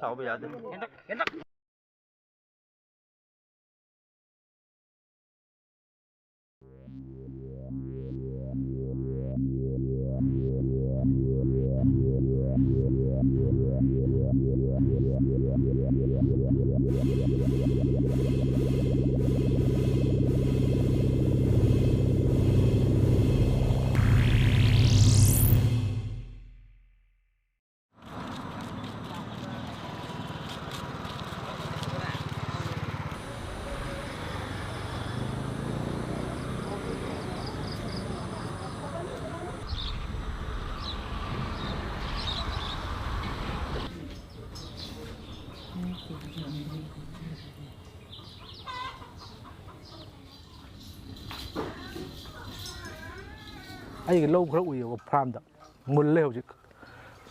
Sao bây giờ đi. Ai lâu khâu uy của farm đó muốn leo chứ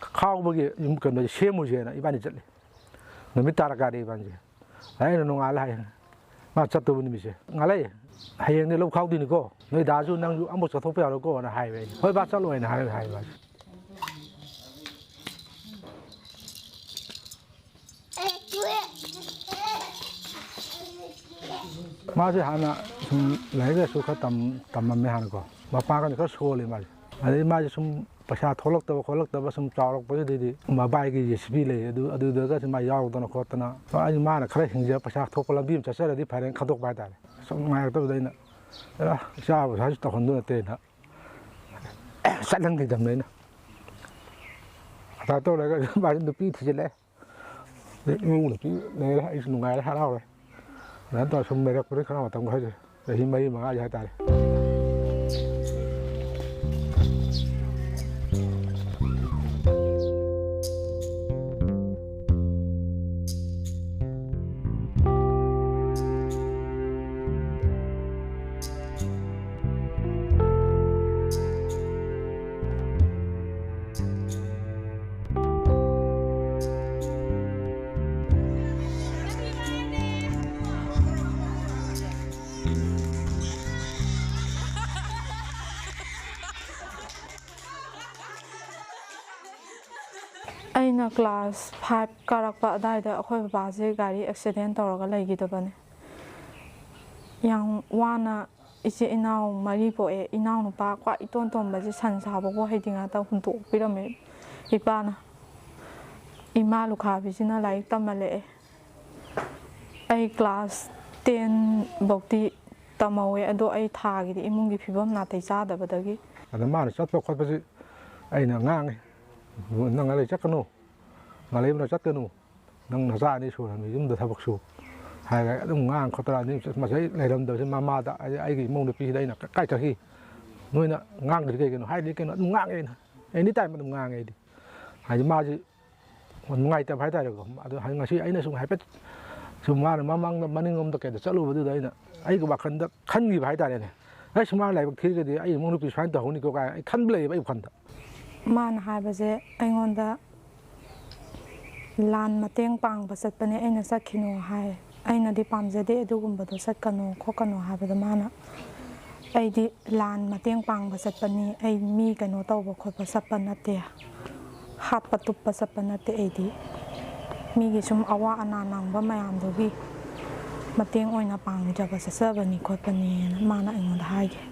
khao bao giờ những cái này xem một gì này iban đi nó mới tara cái iban gì ấy nó ngon lại mà chắc tôi vẫn biết ngon lại hay này lâu khao đi nữa cô người đa số năng ăn một số thuốc béo cô là hay vậy hơi bắt chắc rồi là hay vậy mà chứ hana lấy cái số tầm mà mấy hana cô mà pa cái này có số liền mà đấy mà chứ sumประชาทลกตัวสมจอลกไปดีๆมาใบกี่ยี่สิบปีเลยดูก็จะมายาวตัวนักตัวน่ะเพราะอันนี้มาเนี่ยใครเห็นเยอะประชาทกลังบีมจะเสด็จที่ภายในขัดตกไปได้สมัยตัวนี้นะแล้วชาวชาวคนนู้นเต้นนะสั่นทั้งที่ทำเลยนะถ้าตัวอะไรก็มาจนปีที่จะเลยงูหรือปีเลยละไอ้สนุกไงละเล่าเลยแล้วตอนชมเมรักไปข้างนอกตั้งไว้เลยแต่ที่ไม่มาใหญ่ตายAina class 5 karakpa daida akhoi baba je gari accident tawraga leigidabane yang wana ise inau mari po e inau no pa kwa iton ton ba je san sa bo heidinga ta hunto pirame ipana ima lukha bi sina lai tamale ai class 10 bokti tamawe ado ai thagi di imungi phibam na tai cha da badagi ana ma na chat ko ba ai na ngang nangอะไรจักกันนู่อะไรมันจักกันนู่นั่งน่าจะนี่ชัวร์มียุ่งเดือดทับชัวร์หายก็ต้องง่างเขาตลาดนี่มาใช้ในลำเดือดมาแต่ไอ้กี่โมงเดือดปีได้น่ะใกล้จะที่นู่นน่ะง่างเดือดกันให้ดีกันนู่นง่างเองไอ้นี่แต่มันง่างเองดิหายมาจีมันง่ายแต่หายแต่เดี๋ยวก็หายงาชีไอ้เนี่ยสุ่มหายเป็ดสุ่มมาเนี่ยมันนี่งมตะเกียบจะรู้ว่าดูได้น่ะไอ้ก็ว่าขันกี่หายแต่เนี่ยไอ้สุ่มมาอะไรบางทีก็ดีไอ้โมงเดือดปีช้อนตัวนี่ก็ไอ้ขันเบลย์ไอ้ขันman hai ba je aingonda lan mateng pang ba sat pane aina sakhino hai aina di pamje de adugumba do satkano khokano ha ba da mana ai di lan mateng pang ba sat pani ai mi kano taw ba khot ba sapana te hat patup ba sapana te ai di mi gi sum awa ana nang ba mayam do gi mateng oina pang ja ba sa ba ni khot pani mana aingonda hai ge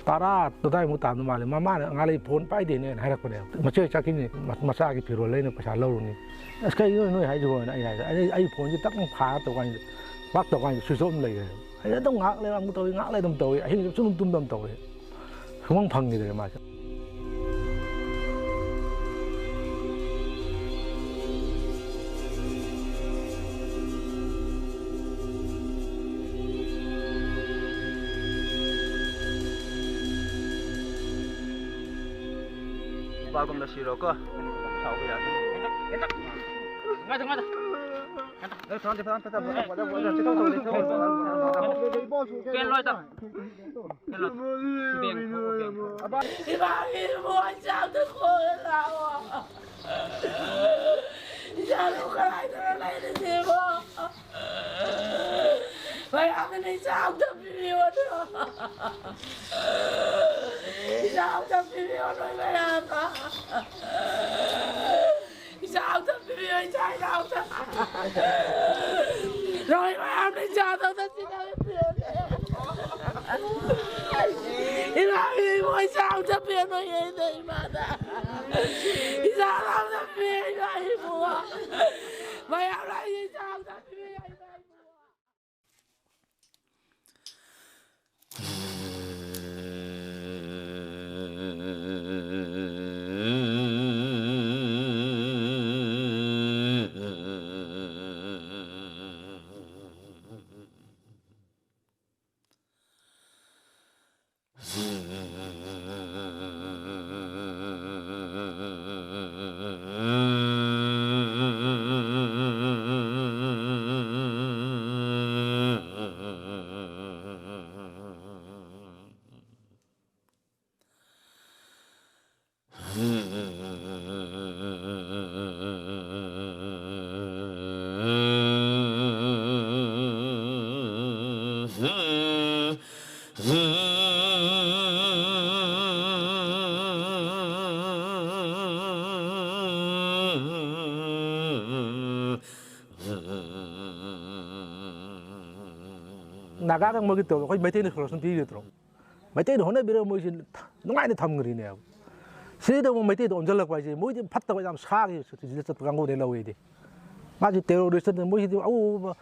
Tara tu dah mutam tu malam, mama ngalai phone pai deh ni, hai rak pada. Macam cakap ni, masa lagi firul lain pasal lalu ni. Sekarang ini hai juga, ai phone je tak pha tu kan, waktu tu kan susah lagi. ꯑꯩ ꯑꯗꯨꯝ ꯉꯥꯏꯍꯥꯛ ꯂꯩꯔ ꯑꯃꯨꯛ ꯇꯧꯏ ꯉꯥꯏꯍꯥꯛ ꯂꯩꯔ ꯑꯗꯨꯝ ꯇꯧꯏ ꯑꯍꯤꯡ ꯁꯨꯝ ꯇꯨꯝꯗꯝ ꯇꯧꯏ ꯁꯨꯡꯐꯪ ꯐꯪꯈꯤꯗ꯭ꯔꯦ ꯃꯥꯁꯦ Bagumna siro ko. Sao kaya? Ngada. Ken loi ta. Ken loi. Biang ko. Ibangin mo ang sabi ko na ako. Isalo ka lang na naisip mo. Mayaman na isang tapiyon. Isang tapiyon ay mayaman. Isang tapiyon, isang tapiyon. Rồi mayaman na isang tapiyon. Ibangin mo isang tapiyon ay hindi mata. Isang tapiyon ay mo. Mayaman na isang tapiyon ay 나가는 먹이 또 거의 메테는 그런 비리더라. 메테는 혼내 비려 뭐지 농아이네 탐그리네. 세도 뭐 메테도 언절락 봐지 뭐지 팠다고 좀 사기 진짜 강고 내려오야 돼. 맞지 테러리스트는 뭐지 아우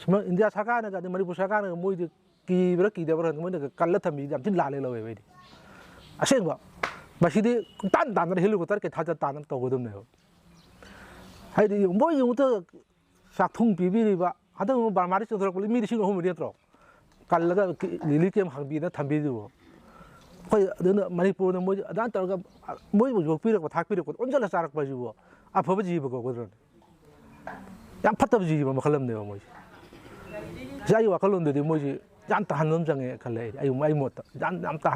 뭐 인디아 사가는 가 머리부 사가는 뭐지 기브럭기 되버는 뭐 깔라탐이 좀 진라래로 왜 돼. 아생거 마시디 딴딴을 헬르고 따르게 다자 딴은 또거든요. 하여튼 뭐지 부터 싹통 비비리바 하다 뭐 말이 좀 들었고 미리 신고 하면 되더라. 깔라가 릴리게임 항비나 담비도 거의 너는 마니푸르는 뭐지 난 따라가 뭐지 뭐 욕비라고 닭비라고 언제나 싸락 봐주고 아 버버지 입고 그러는 양 팥다버지 입으면 걸렸네요 뭐지 자기와 걸렸는데 뭐지 얀따 한 놈장에 갈래 아유 많이 못다 얀따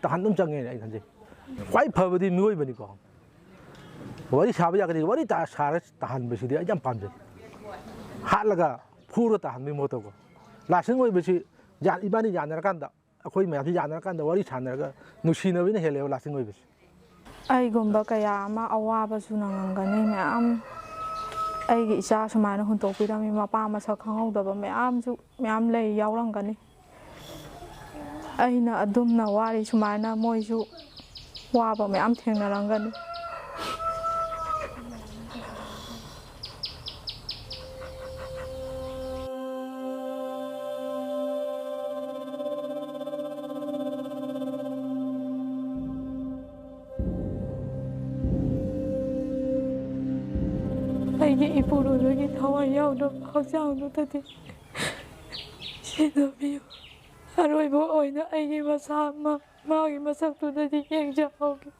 한 놈장에 아니 간지 quái 버버디 미워이 보니까 머리 샤브야 그래 머리 다 사르 다한 것이 돼 양 밤제 할라가 푸르 다한 미 못하고 라싱고이 버시 야 이반이 야나라 간다 거의 매주 야나라 간다 머리 차나가 누시너비는 헬레오 라싱고이 버시 ꯑꯩꯒꯨꯝꯕ ꯀꯌꯥ ꯑꯃ ꯑꯋꯥꯕꯁꯨ ꯅꯪꯉꯝꯒꯅꯤ ꯃꯌꯥꯝ ꯑꯩꯒꯤ ꯏꯆꯥ ꯁꯨꯃꯥꯏꯅ ꯍꯨꯟꯇꯣꯛꯄꯤꯔꯝꯃꯤ ꯃꯄꯥ ꯃꯁꯛ ꯈꯪꯍꯧꯗꯕ ꯃꯌꯥꯝ ꯂꯩ ꯌꯥꯎꯔꯝꯒꯅꯤ ꯑꯩꯅ ꯑꯗꯨꯝꯅ ꯋꯥꯔꯤ ꯁꯨꯃꯥꯏꯅ ꯃꯣꯏꯁꯨ ꯋꯥꯕ ꯃꯌꯥꯝ ꯊꯦꯡꯅꯔꯝꯒꯅꯤ ꯑꯩꯒꯤ ꯏꯄꯨꯔꯣꯏꯕꯒꯤ ꯊꯋꯥꯏ ꯌꯥꯎꯗꯕ ꯍꯛꯆꯥꯡꯗꯨꯗꯗꯤ ꯁꯤꯟꯅꯕꯤꯌꯨ ꯑꯔꯣꯏꯕ ꯑꯣꯏꯅ ꯑꯩꯒꯤ ꯃꯁꯥ ꯃꯥꯒꯤ ꯃꯁꯛꯇꯨꯗꯗꯤ ꯌꯦꯡꯖꯍꯧꯒꯦ